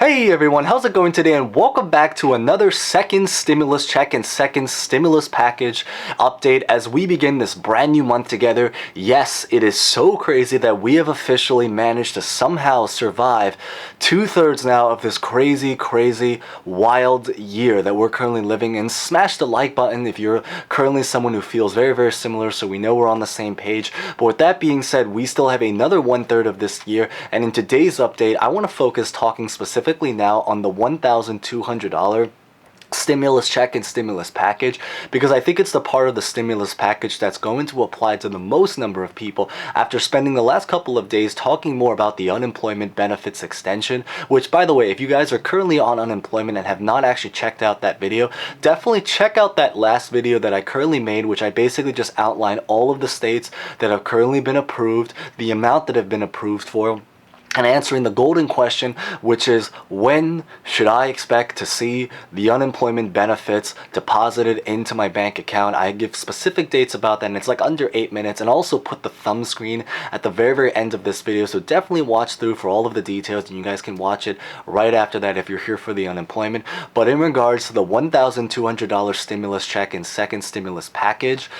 Hey everyone, how's it going today, and welcome back to another second stimulus check and second stimulus package update as we begin this brand new month together. Yes, it is so crazy that we have officially managed to somehow survive 2/3 now of this crazy wild year that we're currently living in. Smash the like button if you're currently someone who feels very similar, so we know we're on the same page. But with that being said, we still have another 1/3 of this year, and in today's update I want to focus talking specifically now on the $1,200 stimulus check and stimulus package, because I think it's the part of the stimulus package that's going to apply to the most number of people after spending the last couple of days talking more about the unemployment benefits extension, which, by the way, if you guys are currently on unemployment and have not actually checked out that video, definitely check out that last video that I currently made, which I basically just outlined all of the states that have currently been approved, the amount that have been approved for, and answering the golden question, which is, when should I expect to see the unemployment benefits deposited into my bank account? I give specific dates about that, and it's like under 8 minutes, and also put the thumb screen at the very end of this video, so definitely watch through for all of the details, and you guys can watch it right after that if you're here for the unemployment. But in regards to the $1,200 stimulus check and second stimulus package,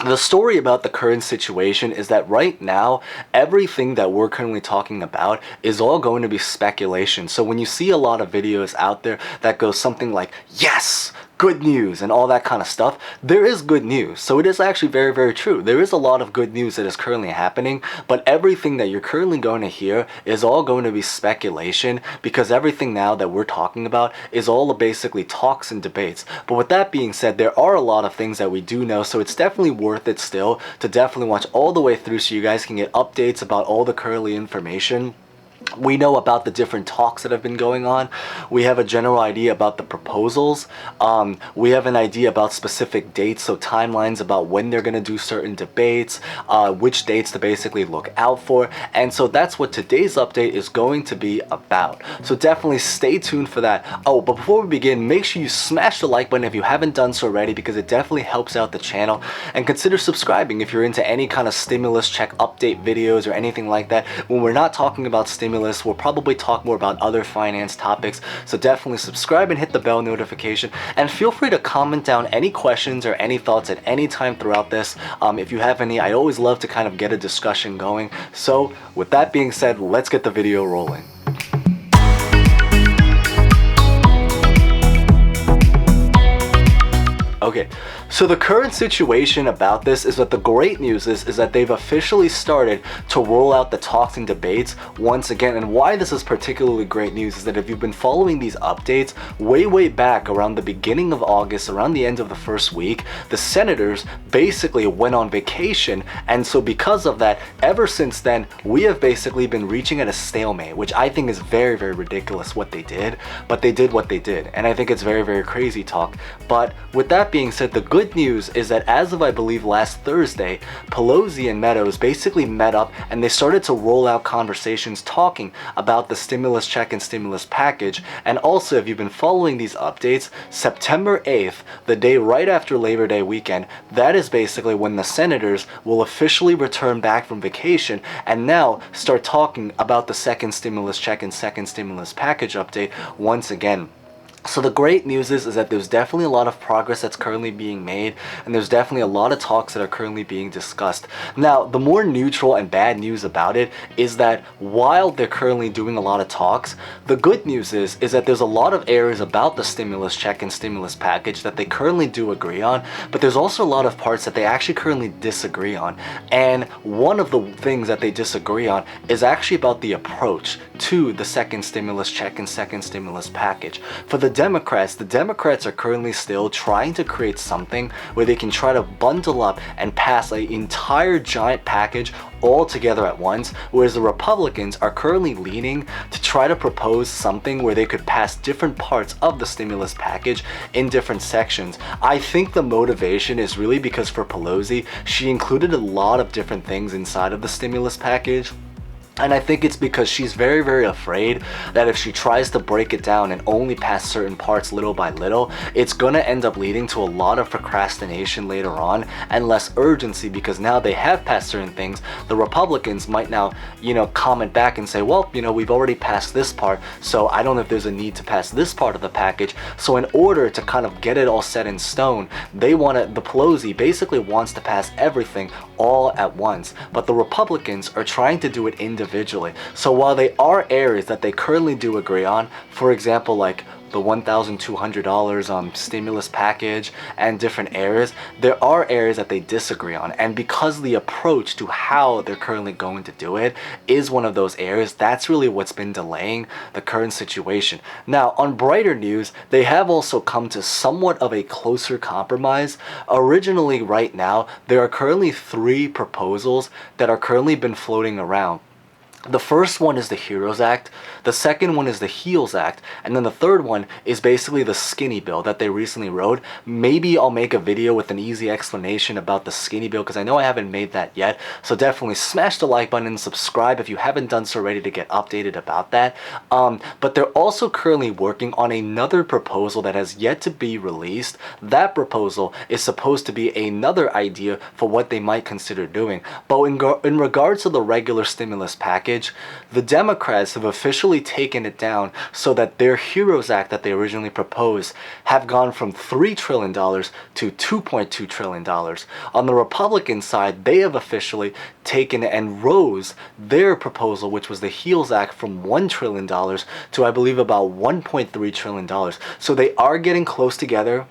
the story about the current situation is that right now, everything that we're currently talking about is all going to be speculation. So when you see a lot of videos out there that go something like, yes, good news, and all that kind of stuff, there is good news. So it is actually very true. There is a lot of good news that is currently happening, but everything that you're currently going to hear is all going to be speculation, because everything now that we're talking about is all basically talks and debates. But with that being said, there are a lot of things that we do know, so it's definitely worth it still to definitely watch all the way through so you guys can get updates about all the currently information. We know about the different talks that have been going on. We have a general idea about the proposals. We have an idea about specific dates, so timelines about when they're going to do certain debates, which dates to basically look out for. And so that's what today's update is going to be about. So definitely stay tuned for that. Oh, but before we begin, make sure you smash the like button if you haven't done so already, because it definitely helps out the channel. And consider subscribing if you're into any kind of stimulus check update videos or anything like that. When we're not talking about stimulus, we'll probably talk more about other finance topics, so definitely subscribe and hit the bell notification, and feel free to comment down any questions or any thoughts at any time throughout this. If you have any, I always love to kind of get a discussion going. So with that being said, let's get the video rolling. Okay, so the current situation about this is that the great news is that they've officially started to roll out the talks and debates once again. And why this is particularly great news is that if you've been following these updates way back around the beginning of August, around the end of the first week, the senators basically went on vacation. And so because of that, ever since then, we have basically been reaching at a stalemate, which I think is very ridiculous what they did, but they did what they did. And I think it's very crazy talk. But with that being said, the good news is that as of, I believe, last Thursday, Pelosi and Meadows basically met up and they started to roll out conversations talking about the stimulus check and stimulus package. And also, if you've been following these updates, September 8th, the day right after Labor Day weekend, that is basically when the senators will officially return back from vacation and now start talking about the second stimulus check and second stimulus package update once again. So the great news is that there's definitely a lot of progress that's currently being made, and there's definitely a lot of talks that are currently being discussed. Now, the more neutral and bad news about it is that while they're currently doing a lot of talks, the good news is that there's a lot of areas about the stimulus check and stimulus package that they currently do agree on, but there's also a lot of parts that they actually currently disagree on. And one of the things that they disagree on is actually about the approach to the second stimulus check and second stimulus package. For the Democrats are currently still trying to create something where they can try to bundle up and pass an entire giant package all together at once, whereas the Republicans are currently leaning to try to propose something where they could pass different parts of the stimulus package in different sections. I think the motivation is really because for Pelosi, she included a lot of different things inside of the stimulus package. And I think it's because she's very, very afraid that if she tries to break it down and only pass certain parts little by little, it's gonna end up leading to a lot of procrastination later on and less urgency, because now they have passed certain things. The Republicans might now, comment back and say, well, we've already passed this part, so I don't know if there's a need to pass this part of the package. So in order to kind of get it all set in stone, the Pelosi basically wants to pass everything all at once, but the Republicans are trying to do it individually. So while they are areas that they currently do agree on, for example, like the $1,200 stimulus package and different areas, there are areas that they disagree on. And because the approach to how they're currently going to do it is one of those areas, that's really what's been delaying the current situation. Now, on brighter news, they have also come to somewhat of a closer compromise. Originally, right now, there are currently 3 proposals that are currently been floating around. The first one is the HEROES Act, the second one is the HEALS Act, and then the third one is basically the skinny bill that they recently wrote. Maybe I'll make a video with an easy explanation about the skinny bill, because I know I haven't made that yet. So definitely smash the like button and subscribe if you haven't done so already to get updated about that. But they're also currently working on another proposal that has yet to be released. That proposal is supposed to be another idea for what they might consider doing. But in regards to the regular stimulus package, the Democrats have officially taken it down so that their HEROES Act that they originally proposed have gone from $3 trillion to $2.2 trillion. On the Republican side, they have officially taken and rose their proposal, which was the HEALS Act, from $1 trillion to, I believe, about $1.3 trillion. So they are getting close together.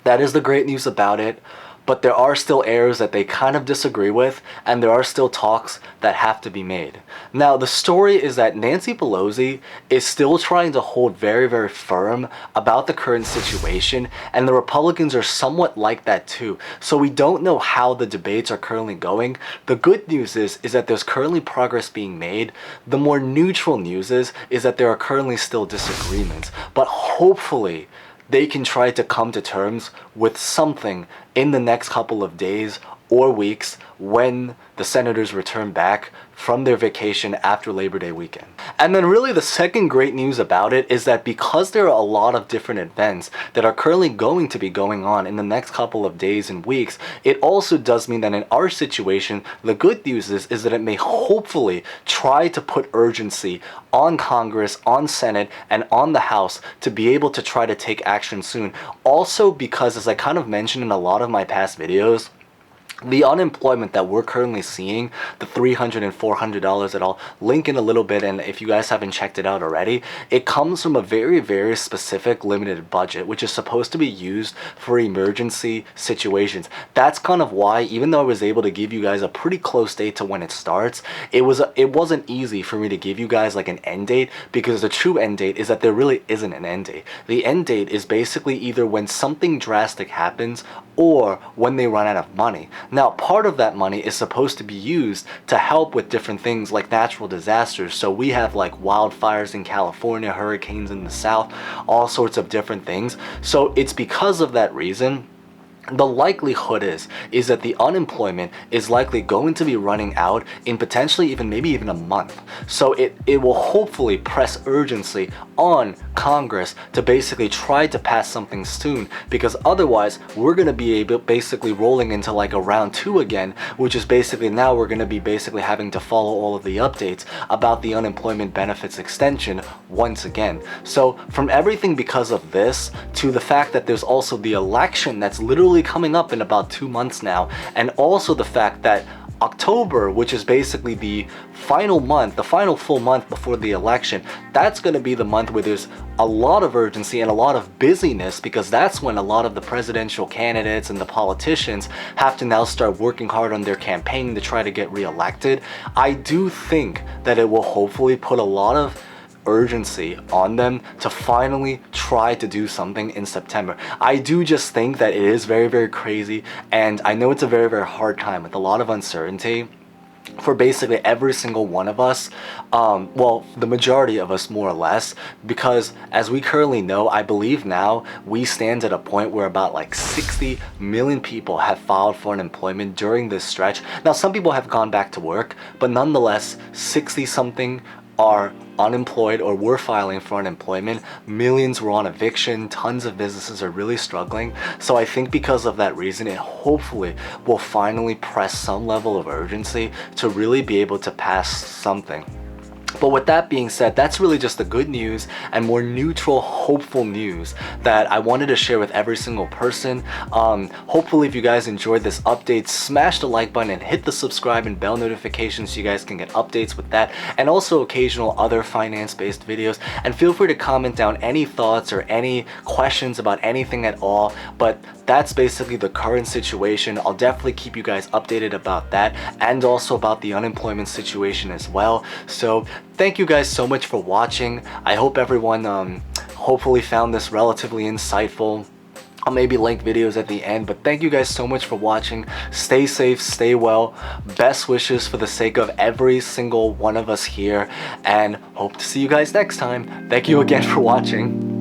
That is the great news about it. But there are still areas that they kind of disagree with, and there are still talks that have to be made. Now, the story is that Nancy Pelosi is still trying to hold very, very firm about the current situation, and the Republicans are somewhat like that too. So we don't know how the debates are currently going. The good news is that there's currently progress being made. The more neutral news is that there are currently still disagreements. But hopefully, they can try to come to terms with something in the next couple of days or weeks when the senators return back from their vacation after Labor Day weekend. And then really the second great news about it is that because there are a lot of different events that are currently going to be going on in the next couple of days and weeks, it also does mean that in our situation, the good news is that it may hopefully try to put urgency on Congress, on Senate, and on the House to be able to try to take action soon. Also because, as I kind of mentioned in a lot of my past videos, the unemployment that we're currently seeing, the $300 and $400 that I'll link in a little bit, and if you guys haven't checked it out already, it comes from a very, very specific limited budget, which is supposed to be used for emergency situations. That's kind of why, even though I was able to give you guys a pretty close date to when it starts, it wasn't easy for me to give you guys like an end date, because the true end date is that there really isn't an end date. The end date is basically either when something drastic happens or when they run out of money. Now, part of that money is supposed to be used to help with different things like natural disasters. So we have like wildfires in California, hurricanes in the south, all sorts of different things. So it's because of that reason, the likelihood is that the unemployment is likely going to be running out in potentially maybe even a month. So it will hopefully press urgency on Congress to basically try to pass something soon, because otherwise we're going to be basically rolling into like a round 2 again, which is basically now we're going to be basically having to follow all of the updates about the unemployment benefits extension once again. So from everything because of this to the fact that there's also the election that's literally coming up in about 2 months now, and also the fact that October, which is basically the final month, the final full month before the election, that's going to be the month where there's a lot of urgency and a lot of busyness, because that's when a lot of the presidential candidates and the politicians have to now start working hard on their campaign to try to get reelected. I do think that it will hopefully put a lot of urgency on them to finally try to do something in September. I do just think that it is very, very crazy, and I know it's a very, very hard time with a lot of uncertainty. for basically every single one of us, well, the majority of us more or less, because as we currently know, I believe now we stand at a point where about like 60 million people have filed for unemployment during this stretch. Now, some people have gone back to work, but nonetheless, 60 something are unemployed or were filing for unemployment. Millions were on eviction. Tons of businesses are really struggling. So I think because of that reason, it hopefully will finally press some level of urgency to really be able to pass something. But with that being said, that's really just the good news and more neutral, hopeful news that I wanted to share with every single person. Hopefully, if you guys enjoyed this update, smash the like button and hit the subscribe and bell notifications so you guys can get updates with that, and also occasional other finance-based videos. And feel free to comment down any thoughts or any questions about anything at all. But that's basically the current situation. I'll definitely keep you guys updated about that and also about the unemployment situation as well. So thank you guys so much for watching. I hope everyone hopefully found this relatively insightful. I'll maybe link videos at the end, but thank you guys so much for watching. Stay safe, stay well. Best wishes for the sake of every single one of us here, and hope to see you guys next time. Thank you again for watching.